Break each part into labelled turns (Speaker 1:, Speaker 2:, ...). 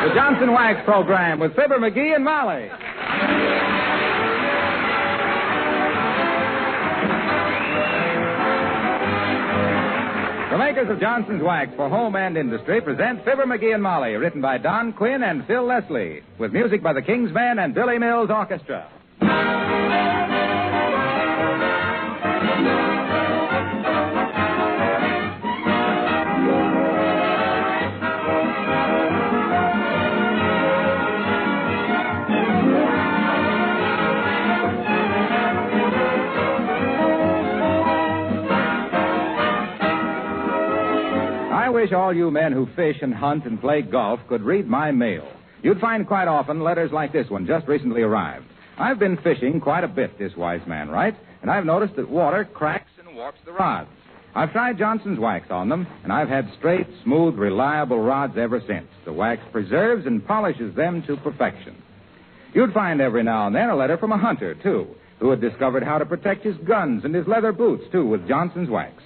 Speaker 1: The Johnson Wax Program with Fibber McGee and Molly. The makers of Johnson's Wax for home and industry present Fibber McGee and Molly, written by Don Quinn and Phil Leslie, with music by the King's Men and Billy Mills Orchestra. I wish all you men who fish and hunt and play golf could read my mail. You'd find quite often letters like this one just recently arrived. I've been fishing quite a bit, this wise man writes, and I've noticed that water cracks and warps the rods. I've tried Johnson's Wax on them, and I've had straight, smooth, reliable rods ever since. The wax preserves and polishes them to perfection. You'd find every now and then a letter from a hunter, too, who had discovered how to protect his guns and his leather boots, too, with Johnson's Wax.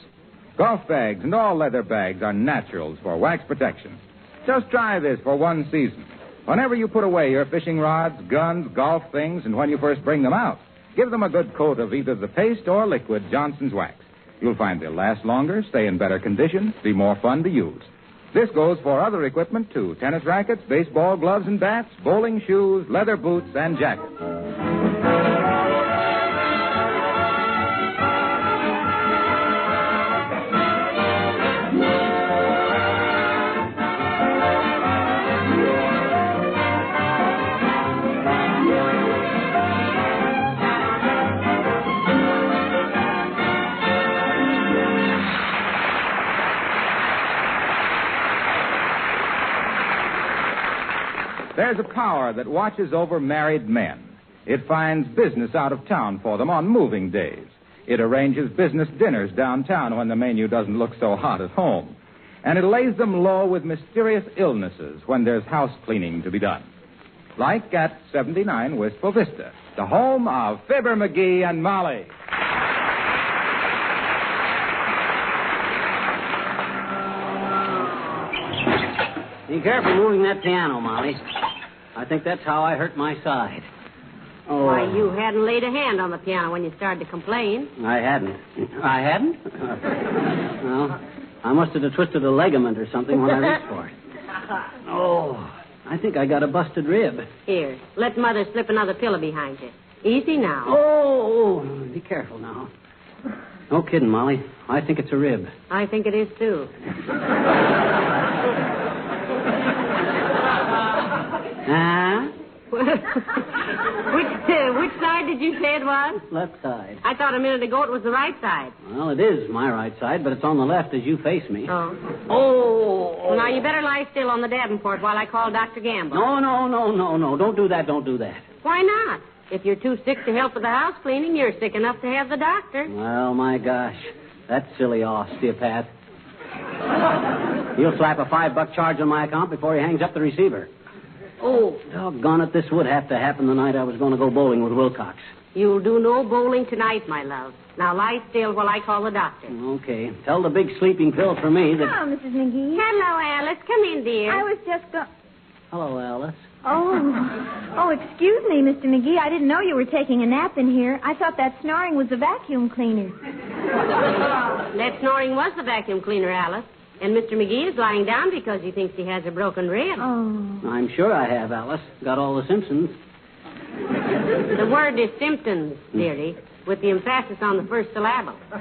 Speaker 1: Golf bags and all leather bags are naturals for wax protection. Just try this for one season. Whenever you put away your fishing rods, guns, golf things, and when you first bring them out, give them a good coat of either the paste or liquid Johnson's Wax. You'll find they'll last longer, stay in better condition, be more fun to use. This goes for other equipment, too. Tennis rackets, baseball gloves and bats, bowling shoes, leather boots, and jackets. There's a power that watches over married men. It finds business out of town for them on moving days. It arranges business dinners downtown when the menu doesn't look so hot at home. And it lays them low with mysterious illnesses when there's house cleaning to be done. Like at 79 Wistful Vista, the home of Fibber McGee and Molly.
Speaker 2: Be careful moving that piano, Molly. I think that's how I hurt my side.
Speaker 3: Oh. Why, you hadn't laid a hand on the piano when you started to complain.
Speaker 2: I hadn't. I hadn't? Well, I must have twisted a ligament or something when I reached for it. Oh, I think I got a busted rib.
Speaker 3: Here, let Mother slip another pillow behind you. Easy now.
Speaker 2: Oh, be careful now. No kidding, Molly. I think it's a rib.
Speaker 3: I think it is, too. Which side did you say it was?
Speaker 2: Left side.
Speaker 3: I thought a minute ago it was the right side.
Speaker 2: Well, it is my right side, but it's on the left as you face me.
Speaker 3: Oh.
Speaker 2: Oh.
Speaker 3: Well, now, you better lie still on the Davenport while I call Dr. Gamble.
Speaker 2: No. Don't do that.
Speaker 3: Why not? If you're too sick to help with the house cleaning, you're sick enough to have the doctor.
Speaker 2: Well, my gosh. That silly osteopath. He'll slap a $5 charge on my account before he hangs up the receiver. Oh, doggone it, this would have to happen the night I was going to go bowling with Wilcox.
Speaker 3: You'll do no bowling tonight, my love. Now lie still while I call the doctor.
Speaker 2: Okay. Tell the big sleeping pill for me that...
Speaker 4: Hello, Mrs. McGee.
Speaker 3: Hello, Alice. Come in, dear.
Speaker 4: I was just
Speaker 2: Hello, Alice.
Speaker 4: Oh, excuse me, Mr. McGee. I didn't know you were taking a nap in here. I thought that snoring was the vacuum cleaner.
Speaker 3: That snoring was the vacuum cleaner, Alice. And Mr. McGee is lying down because he thinks he has a broken rib.
Speaker 4: Oh.
Speaker 2: I'm sure I have, Alice. Got all the Simpsons.
Speaker 3: The word is symptoms, dearie, with the emphasis on the first syllable.
Speaker 4: Well,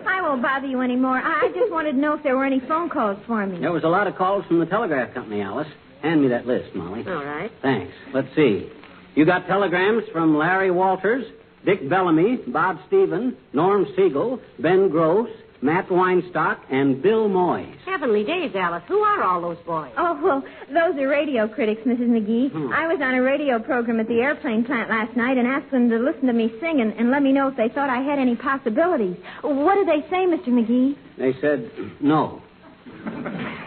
Speaker 4: I won't bother you anymore. I just wanted to know if there were any phone calls for me.
Speaker 2: There was a lot of calls from the telegraph company, Alice. Hand me that list, Molly.
Speaker 3: All right.
Speaker 2: Thanks. Let's see. You got telegrams from Larry Walters, Dick Bellamy, Bob Stevens, Norm Siegel, Ben Gross, Matt Weinstock, and Bill Moyes.
Speaker 3: Heavenly days, Alice. Who are all those boys?
Speaker 4: Oh, well, those are radio critics, Mrs. McGee. I was on a radio program at the airplane plant last night and asked them to listen to me sing and let me know if they thought I had any possibilities. What did they say, Mr. McGee?
Speaker 2: They said no.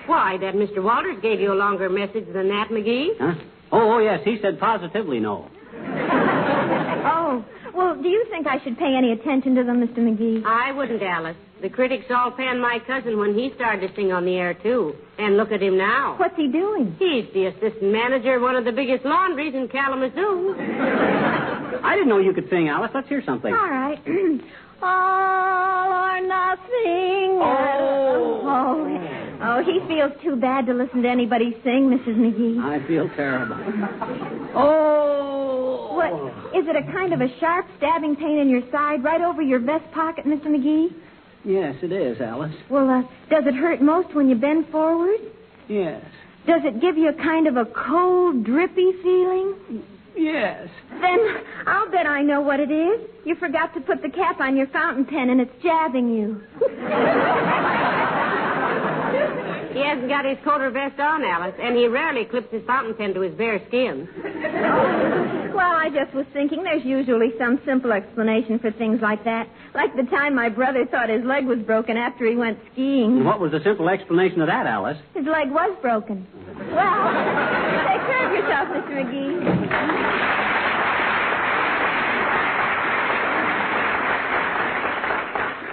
Speaker 3: Why, that Mr. Walters gave you a longer message than that, McGee.
Speaker 2: Huh? Oh, yes, he said positively no.
Speaker 4: Oh, well, do you think I should pay any attention to them, Mr. McGee?
Speaker 3: I wouldn't, Alice. The critics all panned my cousin when he started to sing on the air, too. And look at him now.
Speaker 4: What's he doing?
Speaker 3: He's the assistant manager of one of the biggest laundries in Kalamazoo.
Speaker 2: I didn't know you could sing, Alice. Let's hear something.
Speaker 4: All right. All or nothing. Oh, he feels too bad to listen to anybody sing, Mrs. McGee.
Speaker 2: I feel terrible. Oh.
Speaker 4: What? Is it a kind of a sharp stabbing pain in your side right over your vest pocket, Mr. McGee?
Speaker 2: Yes, it is, Alice.
Speaker 4: Well, does it hurt most when you bend forward?
Speaker 2: Yes.
Speaker 4: Does it give you a kind of a cold, drippy feeling?
Speaker 2: Yes.
Speaker 4: Then I'll bet I know what it is. You forgot to put the cap on your fountain pen and it's jabbing you.
Speaker 3: He hasn't got his coat or vest on, Alice, and he rarely clips his fountain pen to his bare skin.
Speaker 4: Well, I just was thinking there's usually some simple explanation for things like that. Like the time my brother thought his leg was broken after he went skiing.
Speaker 2: What was the simple explanation of that, Alice?
Speaker 4: His leg was broken. Well, take care of yourself, Mr. McGee.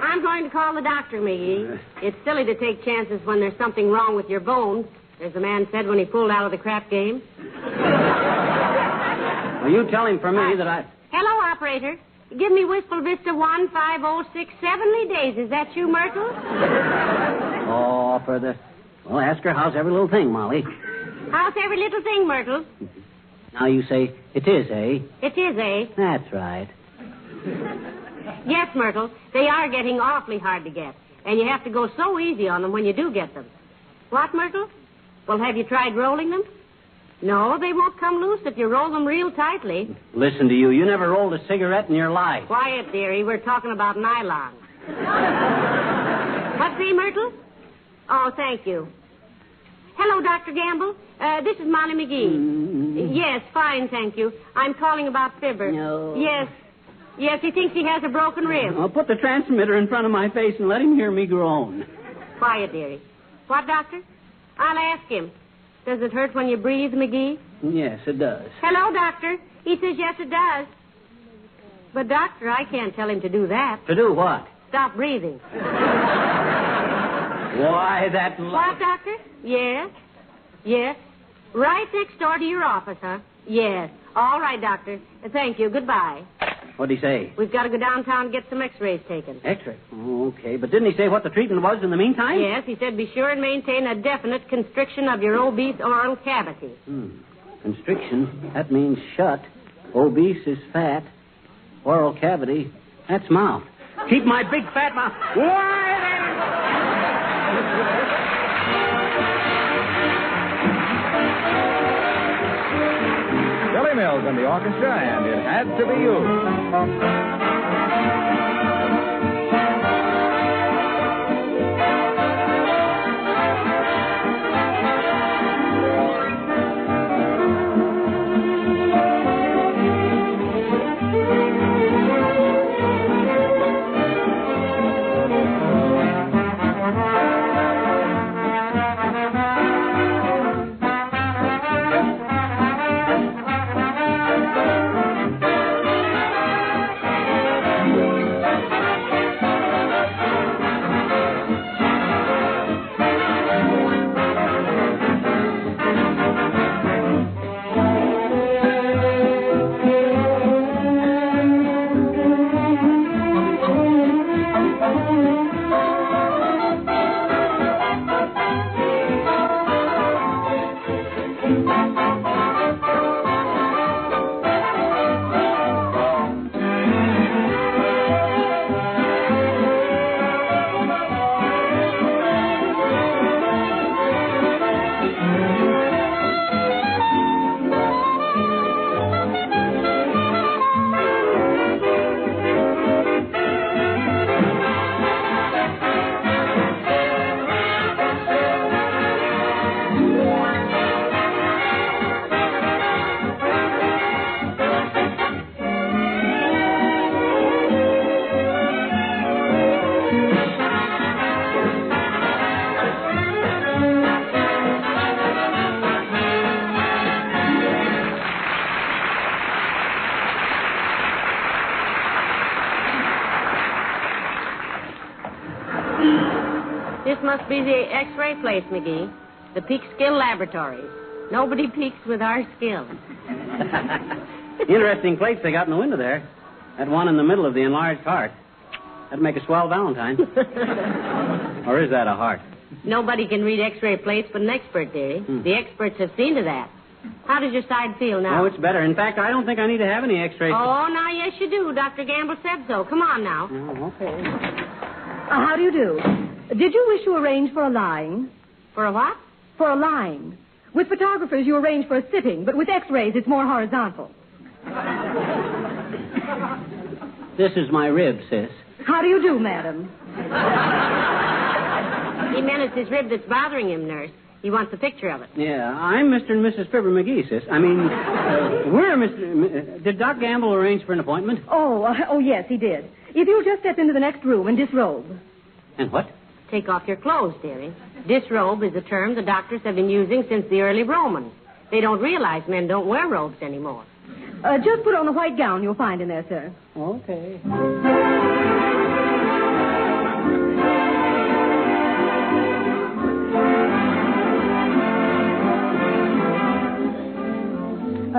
Speaker 3: I'm going to call the doctor, McGee. It's silly to take chances when there's something wrong with your bones, as the man said when he pulled out of the crap game.
Speaker 2: Well, you tell him for me that I...
Speaker 3: Hello, operator. Give me Wistful Vista 15067 Heavenly Days. Is that you, Myrtle?
Speaker 2: Oh, for the... Well, ask her how's every little thing, Molly.
Speaker 3: How's every little thing, Myrtle?
Speaker 2: Now you say, it is, eh?
Speaker 3: It is, eh?
Speaker 2: That's right.
Speaker 3: Yes, Myrtle. They are getting awfully hard to get. And you have to go so easy on them when you do get them. What, Myrtle? Well, have you tried rolling them? No, they won't come loose if you roll them real tightly.
Speaker 2: Listen to you. You never rolled a cigarette in your life.
Speaker 3: Quiet, dearie. We're talking about nylon. What's the Myrtle? Oh, thank you. Hello, Dr. Gamble. This is Molly McGee. Yes, fine, thank you. I'm calling about Fibber.
Speaker 2: No.
Speaker 3: Yes, he thinks he has a broken rib.
Speaker 2: I'll put the transmitter in front of my face and let him hear me groan.
Speaker 3: Quiet, dearie. What, Doctor? I'll ask him. Does it hurt when you breathe, McGee?
Speaker 2: Yes, it does.
Speaker 3: Hello, Doctor. He says yes, it does. But, Doctor, I can't tell him to do that.
Speaker 2: To do what?
Speaker 3: Stop breathing.
Speaker 2: Why, that...
Speaker 3: What, Doctor? Yes. Yes. Right next door to your office, huh? Yes. All right, Doctor. Thank you. Goodbye.
Speaker 2: What'd he say?
Speaker 3: We've got to go downtown and get some x-rays taken.
Speaker 2: X-ray? Oh, okay, but didn't he say what the treatment was in the meantime?
Speaker 3: Yes, he said be sure and maintain a definite constriction of your obese oral cavity.
Speaker 2: Constriction? That means shut. Obese is fat. Oral cavity, that's mouth. Keep my big fat mouth. Why,
Speaker 1: Billy Mills and the orchestra, and It Had to Be You.
Speaker 3: must be the X-ray place, McGee. The Peak Skill Laboratories. Nobody peaks with our skill.
Speaker 2: Interesting plates they got in the window there. That one in the middle of the enlarged heart. That'd make a swell Valentine. Or is that a heart?
Speaker 3: Nobody can read X-ray plates but an expert, dearie. The experts have seen to that. How does your side feel now?
Speaker 2: Oh, it's better. In fact, I don't think I need to have any X-rays.
Speaker 3: Oh, now, yes, you do. Dr. Gamble said so. Come on now.
Speaker 2: Oh, okay.
Speaker 5: How do you do? Did you wish to arrange for a lying?
Speaker 3: For a what?
Speaker 5: For a lying. With photographers, you arrange for a sitting, but with X-rays, it's more horizontal.
Speaker 2: This is my rib, sis.
Speaker 5: How do you do, madam?
Speaker 3: He meant it's his rib that's bothering him, nurse. He wants a picture of it.
Speaker 2: Yeah, I'm Mr. and Mrs. Fibber McGee, sis. I mean, we're Mr. Did Doc Gamble arrange for an appointment?
Speaker 5: Oh, yes, he did. If you'll just step into the next room and disrobe.
Speaker 2: And what?
Speaker 3: Take off your clothes, dearie. Disrobe is a term the doctors have been using since the early Romans. They don't realize men don't wear robes anymore.
Speaker 5: Just put on the white gown you'll find in there, sir.
Speaker 2: Okay.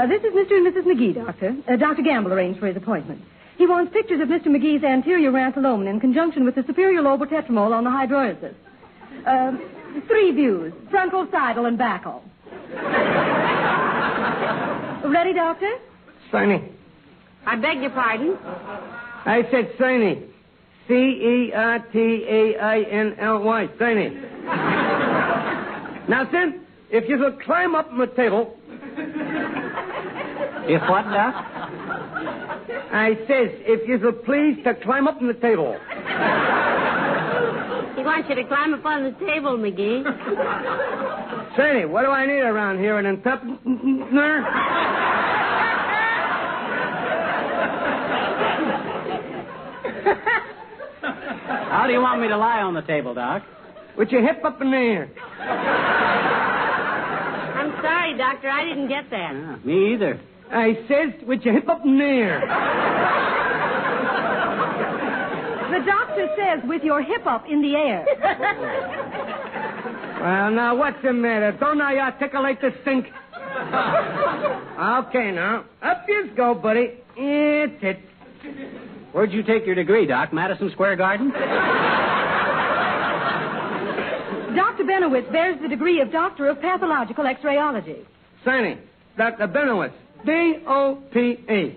Speaker 5: This is Mr. and Mrs. McGee, Doctor. Dr. Gamble arranged for his appointment. He wants pictures of Mr. McGee's anterior rantholomen in conjunction with the superior lobotetramol on the hydrolysis. 3 views, frontal, sidal, and backal. Ready, Doctor?
Speaker 6: Sonny.
Speaker 3: I beg your pardon?
Speaker 6: I said Sonny. Certainly. Sonny. Now, then, if you will climb up on the table...
Speaker 2: If what, Doc?
Speaker 6: I says, if you will please to climb up on the table.
Speaker 3: He wants you to climb up on the table, McGee.
Speaker 6: Sonny, what do I need around here? An interpreter?
Speaker 2: How do you want me to lie on the table, Doc?
Speaker 6: With your hip up in the air.
Speaker 3: I'm sorry, Doctor. I didn't get that.
Speaker 2: Yeah, me either.
Speaker 6: I says, with your hip up in the air.
Speaker 5: The doctor says with your hip up in the air.
Speaker 6: Well, now, what's the matter? Don't I articulate the stink? Okay, now. Up you go, buddy. It's it.
Speaker 2: Where'd you take your degree, Doc? Madison Square Garden?
Speaker 5: Dr. Benowitz bears the degree of Doctor of Pathological X-rayology.
Speaker 6: Sonny, Dr. Benowitz. D-O-P-E.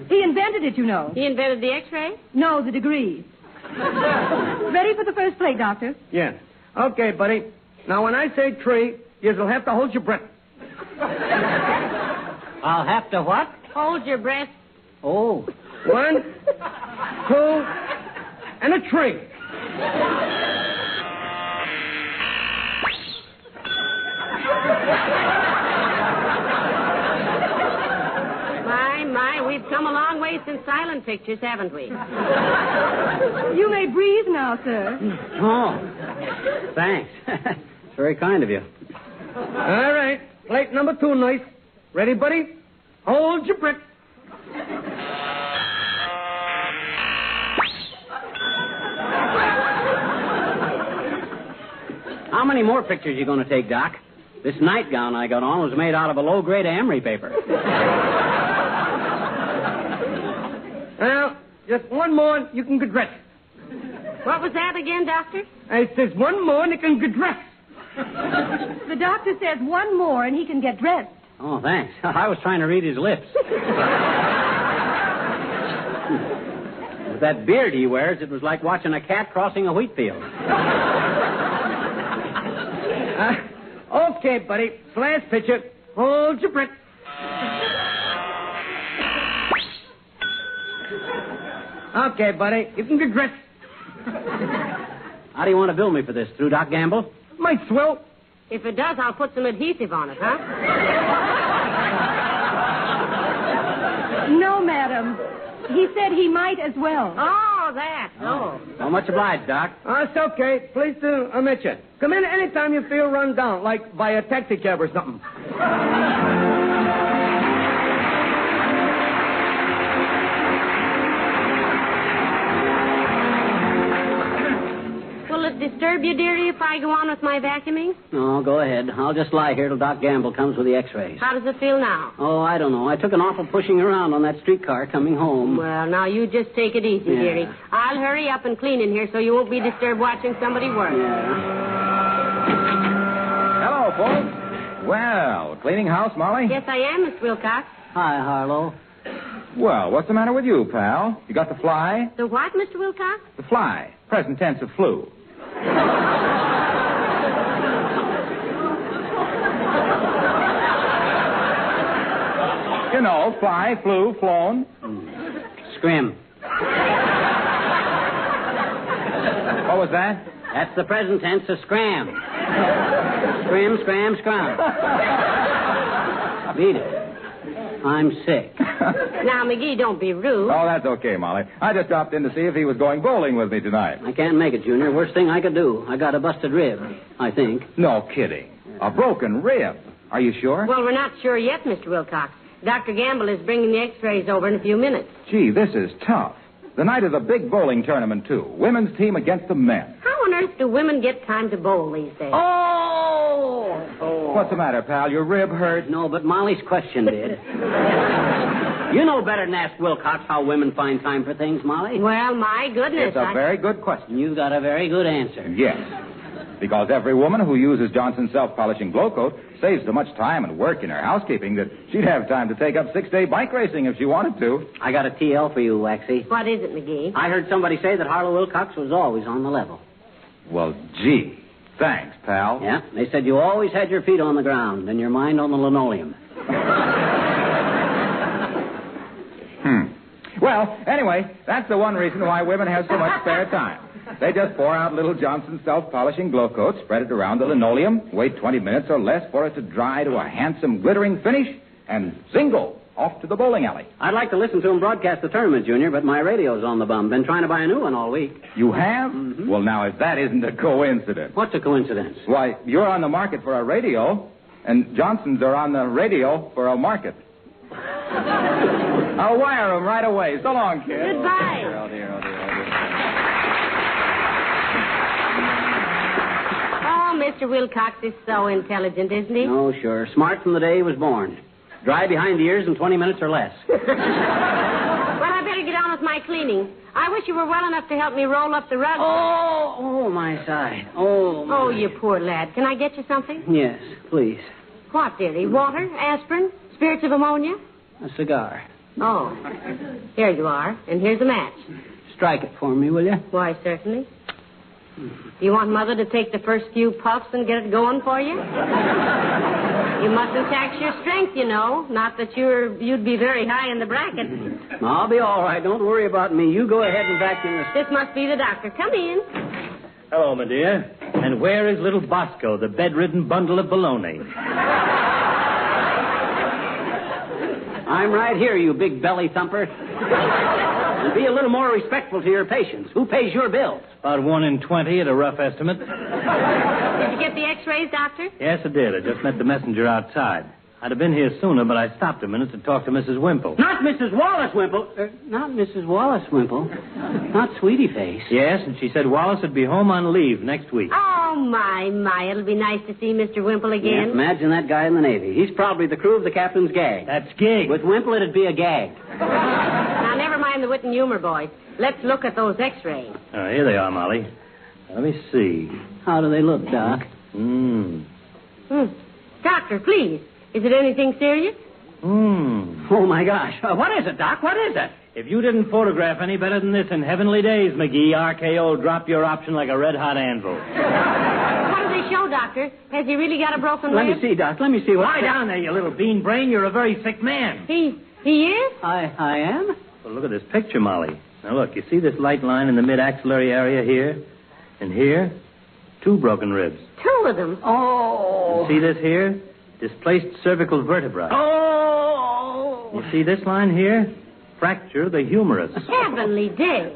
Speaker 5: He invented it, you know.
Speaker 3: He invented the X-ray?
Speaker 5: No, the degree. Ready for the first plate, Doctor?
Speaker 6: Yeah. Okay, buddy. Now, when I say tree, you'll have to hold your breath.
Speaker 2: I'll have to what?
Speaker 3: Hold your breath.
Speaker 2: Oh.
Speaker 6: 1, 2, and a tree.
Speaker 3: My, we've come a long way since silent pictures, haven't we?
Speaker 5: You may breathe now, sir.
Speaker 2: Oh. Thanks. It's very kind of you.
Speaker 6: All right. Plate number 2, nice. Ready, buddy? Hold your breath.
Speaker 2: How many more pictures are you going to take, Doc? This nightgown I got on was made out of a low-grade emery paper.
Speaker 6: Well, just one more, you can get dressed.
Speaker 3: What was that again, Doctor?
Speaker 6: I says one more, and you can get dressed.
Speaker 5: The doctor says one more and he can get dressed.
Speaker 2: Oh, thanks. I was trying to read his lips. With that beard he wears, it was like watching a cat crossing a wheat field.
Speaker 6: Okay, buddy. Last picture. Hold your breath. Okay, buddy. You can get dressed.
Speaker 2: How do you want to bill me for this? Through Doc Gamble?
Speaker 6: Might swell.
Speaker 3: If it does, I'll put some adhesive on it, huh?
Speaker 5: No, madam. He said he might as well.
Speaker 3: Oh, that. Oh.
Speaker 2: So much obliged, Doc.
Speaker 6: It's okay. Please do omit you. Come in anytime you feel run down, like by a taxi cab or something.
Speaker 3: disturb you, dearie, if I go on with my vacuuming?
Speaker 2: No, go ahead. I'll just lie here till Doc Gamble comes with the x-rays.
Speaker 3: How does it feel now?
Speaker 2: Oh, I don't know. I took an awful pushing around on that streetcar coming home.
Speaker 3: Well, now you just take it easy, dearie. I'll hurry up and clean in here so you won't be disturbed watching somebody work.
Speaker 1: Hello, folks. Well, cleaning house, Molly?
Speaker 3: Yes, I am, Miss Wilcox.
Speaker 2: Hi, Harlow.
Speaker 1: Well, what's the matter with you, pal? You got the fly?
Speaker 3: The what, Mr. Wilcox?
Speaker 1: The fly. Present tense of flu. You know, fly, flew, flown.
Speaker 2: Scrim.
Speaker 1: What was that?
Speaker 2: That's the present tense of scram. Scrim, scram, scrum. Beat it. I'm sick.
Speaker 3: Now, McGee, don't be rude.
Speaker 1: Oh, that's okay, Molly. I just dropped in to see if he was going bowling with me tonight.
Speaker 2: I can't make it, Junior. Worst thing I could do. I got a busted rib, I think.
Speaker 1: No kidding. A broken rib. Are you sure?
Speaker 3: Well, we're not sure yet, Mr. Wilcox. Dr. Gamble is bringing the x-rays over in a few minutes.
Speaker 1: Gee, this is tough. The night of the big bowling tournament, too. Women's team against the men.
Speaker 3: How on earth do women get time to bowl these days?
Speaker 1: What's the matter, pal? Your rib hurt?
Speaker 2: No, but Molly's question did. You know better than ask Wilcox how women find time for things, Molly.
Speaker 3: Well, my goodness.
Speaker 1: It's a very good question.
Speaker 2: You've got a very good answer.
Speaker 1: Yes. Because every woman who uses Johnson's self-polishing glow coat saves so much time and work in her housekeeping that she'd have time to take up 6-day bike racing if she wanted to.
Speaker 2: I got a TL for you, Waxy.
Speaker 3: What is it, McGee?
Speaker 2: I heard somebody say that Harlow Wilcox was always on the level.
Speaker 1: Well, gee. Thanks, pal.
Speaker 2: Yeah, they said you always had your feet on the ground and your mind on the linoleum.
Speaker 1: Well, anyway, that's the one reason why women have so much spare time. They just pour out little Johnson's self-polishing glow coat, spread it around the linoleum, wait 20 minutes or less for it to dry to a handsome, glittering finish, and zingo, off to the bowling alley.
Speaker 2: I'd like to listen to him broadcast the tournament, Junior, but my radio's on the bum. Been trying to buy a new one all week.
Speaker 1: You have?
Speaker 2: Mm-hmm.
Speaker 1: Well, now, if that isn't a coincidence.
Speaker 2: What's a coincidence?
Speaker 1: Why, you're on the market for a radio, and Johnson's are on the radio for a market. I'll wire them right away. So long, kid.
Speaker 3: Goodbye.
Speaker 1: Oh, dear.
Speaker 3: Oh, Mr. Wilcox is so intelligent, isn't he?
Speaker 2: Oh, sure. Smart from the day he was born. Dry behind the ears in 20 minutes or less.
Speaker 3: Well, I better get on with my cleaning. I wish you were well enough to help me roll up the rug.
Speaker 2: Oh, my side. Oh,
Speaker 3: you poor lad. Can I get you something?
Speaker 2: Yes, please.
Speaker 3: What, dearie? Water? Aspirin? Spirits of ammonia?
Speaker 2: A cigar.
Speaker 3: Oh. Here you are. And here's a match.
Speaker 2: Strike it for me, will you?
Speaker 3: Why, certainly. You want Mother to take the first few puffs and get it going for you? You mustn't tax your strength, you know. Not that you'd be very high in the bracket.
Speaker 2: I'll be all right. Don't worry about me. You go ahead and vacuum this.
Speaker 3: This must be the doctor. Come in.
Speaker 7: Hello, my dear. And where is little Bosco, the bedridden bundle of baloney?
Speaker 2: I'm right here, you big belly thumper. And be a little more respectful to your patients. Who pays your bills?
Speaker 7: About 1 in 20 at a rough estimate.
Speaker 3: Did you get the x-rays, doctor?
Speaker 7: Yes, I did. I just met the messenger outside. I'd have been here sooner, but I stopped a minute to talk to Mrs. Wimple.
Speaker 2: Not Mrs. Wallace Wimple. Not Mrs. Wallace Wimple. Not Sweetie Face.
Speaker 7: Yes, and she said Wallace would be home on leave next week.
Speaker 3: Oh, my. It'll be nice to see Mr. Wimple again.
Speaker 2: Yes, imagine that guy in the Navy. He's probably the crew of the captain's gag.
Speaker 7: That's gig.
Speaker 2: With Wimple, it'd be a gag.
Speaker 3: Now, never mind the wit and humor, boys. Let's look at those x-rays.
Speaker 7: Oh, here they are, Molly. Let me see.
Speaker 2: How do they look, Doc?
Speaker 3: Doctor, please. Is it anything serious?
Speaker 2: Oh, my gosh. What is it, Doc? What is it?
Speaker 7: If you didn't photograph any better than this in heavenly days, McGee, RKO drop your option like a red-hot anvil.
Speaker 3: What do they show, Doctor? Has he really got a broken
Speaker 2: Let
Speaker 3: rib?
Speaker 2: me see, Doc. Let me see what...
Speaker 7: Lie down there, you little bean brain. You're a very sick man.
Speaker 3: He is?
Speaker 2: I am?
Speaker 7: Well, look at this picture, Molly. Now, look, you see this light line in the mid-axillary area here? And here? 2 broken ribs.
Speaker 3: 2 of them.
Speaker 2: Oh.
Speaker 7: You see this here? Displaced cervical vertebrae.
Speaker 2: Oh.
Speaker 7: You see this line here? Fracture the humerus.
Speaker 3: Heavenly day.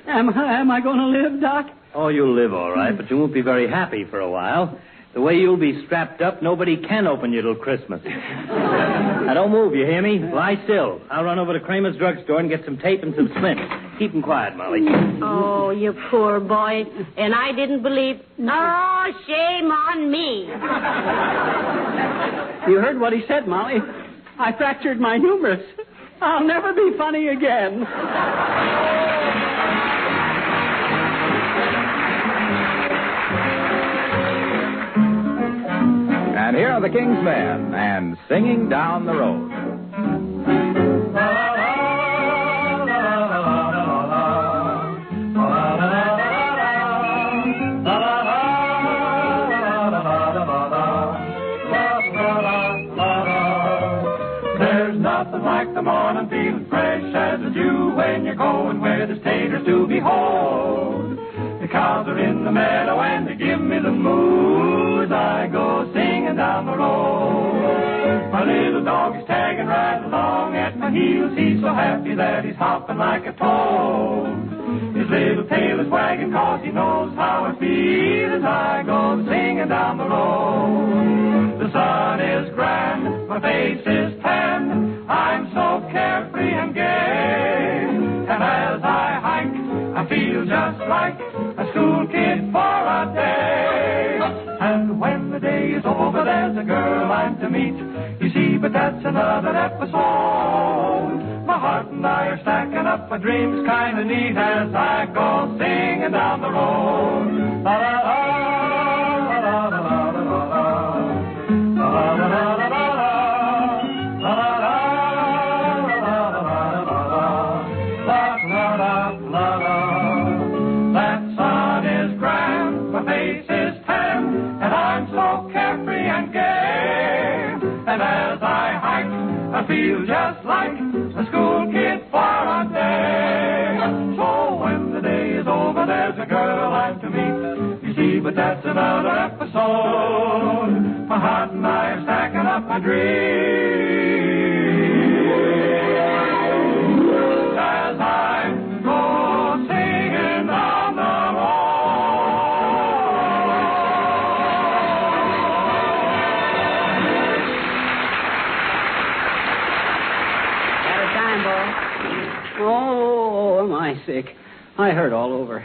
Speaker 2: Am I going to live, Doc?
Speaker 7: Oh, you'll live all right, but you won't be very happy for a while. The way you'll be strapped up, nobody can open you till Christmas. Now, don't move, you hear me? Lie still. I'll run over to Kramer's drugstore and get some tape and some splints. Keep 'em quiet, Molly.
Speaker 3: Oh, you poor boy. And I didn't believe... Oh, shame on me.
Speaker 2: You heard what he said, Molly. I fractured my humerus. I'll never be funny again.
Speaker 1: And here are the King's Men and Singing Down the Road.
Speaker 8: There's nothing like the morning feeling fresh as a dew when you're going where there's taters to behold. The cows are in the meadow and they give me the mood. I go singing down the road. My little dog is tagging right along at my heels. He's so happy that he's hopping like a toad. His little tail is wagging 'cause he knows how I feel as I go singing down the road. The sun is grand, my face is tan. I'm so carefree and gay. And as I hike, I feel just like a school kid for a day. And when the day is over, there's a girl I'm to meet. You see, but that's another episode. My heart and I are stacking up, my dreams kind of neat as I go singing down the road. La la la la la la la la la la la la la la. I feel just like a school kid for a day. So when the day is over, there's a girl I'm to meet. You see, but that's another episode. My heart and I are stacking up my dreams as I go singing down the
Speaker 2: Oh, am I sick? I hurt all over.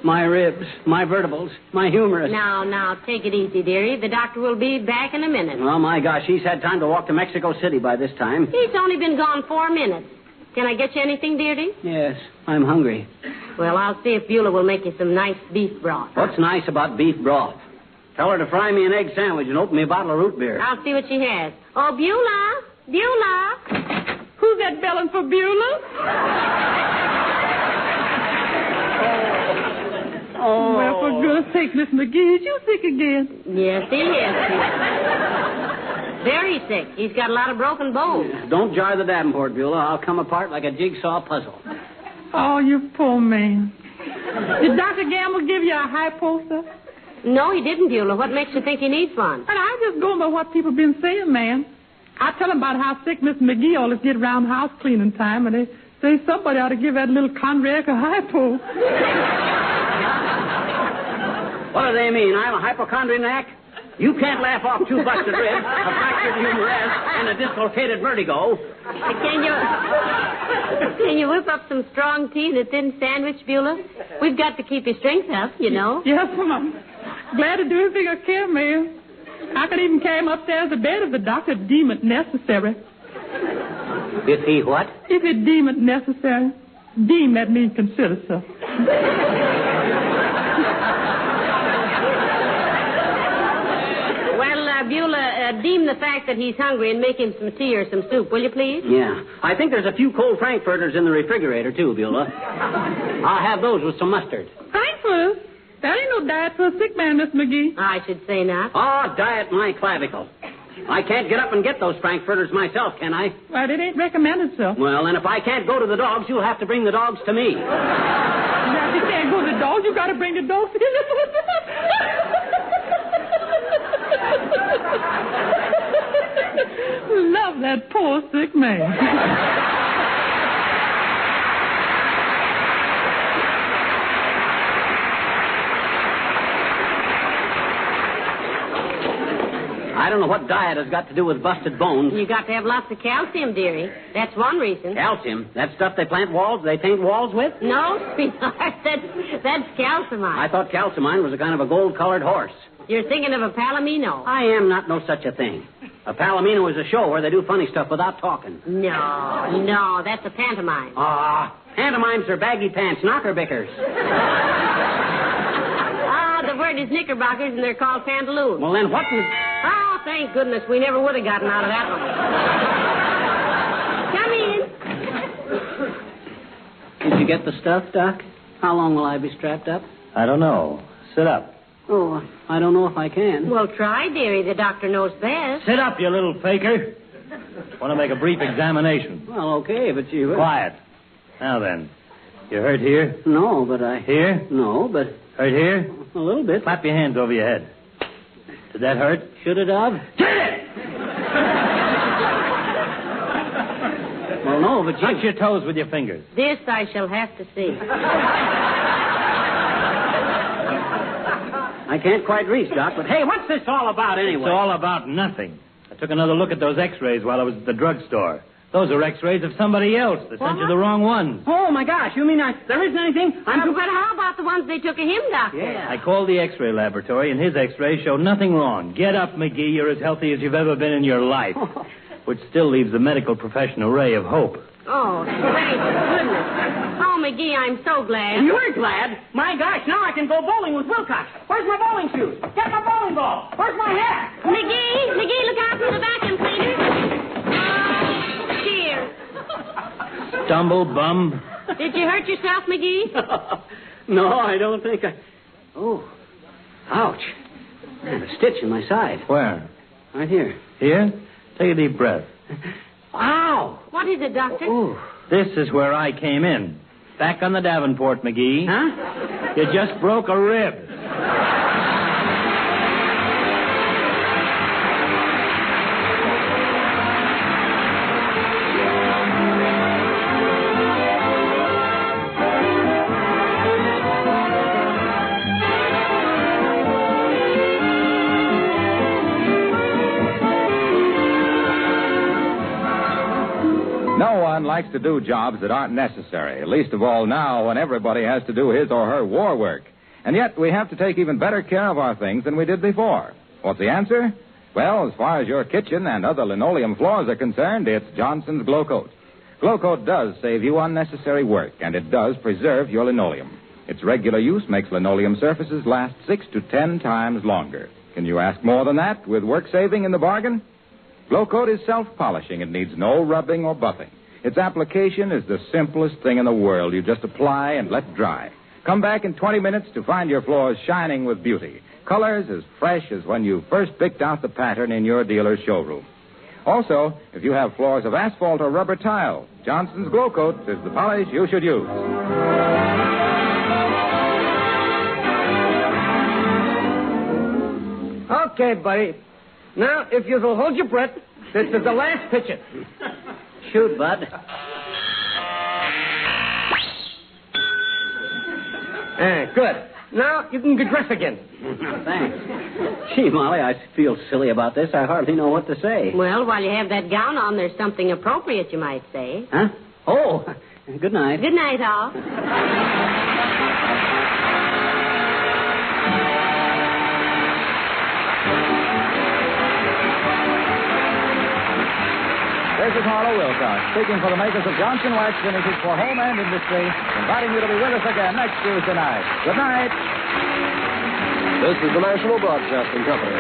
Speaker 2: My ribs, my vertebrae, my humerus.
Speaker 3: Now, take it easy, dearie. The doctor will be back in a minute.
Speaker 2: Oh, my gosh, he's had time to walk to Mexico City by this time.
Speaker 3: He's only been gone 4 minutes. Can I get you anything, dearie?
Speaker 2: Yes, I'm hungry.
Speaker 3: Well, I'll see if Beulah will make you some nice beef broth.
Speaker 2: What's nice about beef broth? Tell her to fry me an egg sandwich and open me a bottle of root beer.
Speaker 3: I'll see what she has. Oh, Beulah! Beulah!
Speaker 5: Who's that belling for Beulah?
Speaker 2: Oh.
Speaker 5: Well, for goodness sake, Miss McGee, is you sick again?
Speaker 3: Yes, he is. Very sick. He's got a lot of broken bones.
Speaker 2: Don't jar the Davenport, Beulah. I'll come apart like a jigsaw puzzle.
Speaker 5: Oh, you poor man. Did Dr. Gamble give you a hypo, sir?
Speaker 3: No, he didn't, Beulah. What makes you think he needs one?
Speaker 5: And I'm just going by what people been saying, ma'am. I tell them about how sick Miss McGee always get around house cleaning time, and they say somebody ought to give that little Conrack a hypo.
Speaker 2: What do they mean? I'm a hypochondriac? You can't laugh off 2 busted ribs, a fractured humerus, and a dislocated vertigo.
Speaker 3: Can you whip up some strong tea and a thin sandwich, Beulah? We've got to keep your strength up, you know.
Speaker 5: Yes, ma'am. Glad to do anything I can, ma'am. I could even carry him upstairs to bed if the doctor deem it necessary.
Speaker 2: If he what?
Speaker 5: If he deem it necessary. Deem, that means consider, sir.
Speaker 3: Well, Beulah, deem the fact that he's hungry and make him some tea or some soup, will you please?
Speaker 2: Yeah. I think there's a few cold frankfurters in the refrigerator, too, Beulah. I'll have those with some mustard.
Speaker 5: Frankfurters? That ain't no diet for a sick man, Miss McGee.
Speaker 3: I should say not.
Speaker 2: Oh, diet my clavicle. I can't get up and get those frankfurters myself, can I?
Speaker 5: Well, it ain't recommended, sir.
Speaker 2: Well, then if I can't go to the dogs, you'll have to bring the dogs to me.
Speaker 5: Now, if you can't go to the dogs, you got to bring the dogs to Love that poor sick man.
Speaker 2: I don't know what diet has got to do with busted bones.
Speaker 3: You got to have lots of calcium, dearie. That's one reason.
Speaker 2: Calcium? That stuff they paint walls with?
Speaker 3: No, sweetheart. That's calcimine.
Speaker 2: I thought calcimine was a kind of a gold-colored horse.
Speaker 3: You're thinking of a palomino.
Speaker 2: I am not no such a thing. A palomino is a show where they do funny stuff without talking.
Speaker 3: No, that's a pantomime.
Speaker 2: Pantomimes are baggy pants, knockerbickers.
Speaker 3: The word is knickerbockers, and they're called pantaloons.
Speaker 2: Well, then what in...
Speaker 3: Oh, thank goodness. We never would have gotten out of that one. Come in.
Speaker 2: Did you get the stuff, Doc? How long will I be strapped up?
Speaker 7: I don't know. Sit up.
Speaker 2: Oh, I don't know if I can.
Speaker 3: Well, try, dearie. The doctor knows best.
Speaker 7: Sit up, you little faker. Want to make a brief examination.
Speaker 2: Well, okay, but you...
Speaker 7: Quiet. Now then, you hurt here?
Speaker 2: No, but I...
Speaker 7: Here?
Speaker 2: No, but...
Speaker 7: Hurt here?
Speaker 2: A little bit.
Speaker 7: Clap your hands over your head. Did that hurt?
Speaker 2: Should it have?
Speaker 7: Did it!
Speaker 2: Well, no, but you...
Speaker 7: Touch your toes with your fingers.
Speaker 3: This I shall have to see.
Speaker 2: I can't quite reach, Doc, but hey, what's this all about anyway?
Speaker 7: It's all about nothing. I took another look at those x-rays while I was at the drugstore. Those are x-rays of somebody else. They sent you the wrong ones.
Speaker 2: Oh, my gosh, you mean there isn't anything?
Speaker 3: But how about the ones they took of him, Doctor?
Speaker 2: Yeah.
Speaker 7: I called the x-ray laboratory, and his x-rays showed nothing wrong. Get up, McGee. You're as healthy as you've ever been in your life. Which still leaves the medical profession a ray of hope.
Speaker 3: Oh, thank goodness. Oh, McGee, I'm so glad.
Speaker 2: You're glad? My gosh, now I can go bowling with Wilcox. Where's my bowling shoes? Get my bowling ball. Where's my hat?
Speaker 3: McGee, look out for the vacuum cleaner. Oh, cheers.
Speaker 7: Stumble, bum.
Speaker 3: Did you hurt yourself, McGee?
Speaker 2: No, I don't think I... Oh, ouch. Man, a stitch in my side.
Speaker 7: Where?
Speaker 2: Right here.
Speaker 7: Here? Take a deep breath.
Speaker 2: Ow!
Speaker 3: What is it, Doctor?
Speaker 2: Oh.
Speaker 7: This is where I came in. Back on the Davenport, McGee.
Speaker 2: Huh?
Speaker 7: You just broke a rib.
Speaker 1: No one likes to do jobs that aren't necessary, least of all now when everybody has to do his or her war work. And yet we have to take even better care of our things than we did before. What's the answer? Well, as far as your kitchen and other linoleum floors are concerned, it's Johnson's Glow Coat. Glow Coat does save you unnecessary work, and it does preserve your linoleum. Its regular use makes linoleum surfaces last 6 to 10 times longer. Can you ask more than that with work saving in the bargain? Glow Coat is self-polishing. It needs no rubbing or buffing. Its application is the simplest thing in the world. You just apply and let dry. Come back in 20 minutes to find your floors shining with beauty. Colors as fresh as when you first picked out the pattern in your dealer's showroom. Also, if you have floors of asphalt or rubber tile, Johnson's Glow Coat is the polish you should use.
Speaker 6: Okay, buddy. Now, if you'll hold your breath, this is the last pitch it.
Speaker 2: Shoot, Bud.
Speaker 6: Good. Now, you can get dressed again.
Speaker 2: Thanks. Gee, Molly, I feel silly about this. I hardly know what to say.
Speaker 3: Well, while you have that gown on, there's something appropriate, you might say.
Speaker 2: Huh? Oh, good night.
Speaker 3: Good night, all.
Speaker 1: This is Harlow Wilcox, speaking for the makers of Johnson Wax Finishes for home and industry, inviting you to be with us again next Tuesday night. Good night.
Speaker 9: This is the National Broadcasting Company.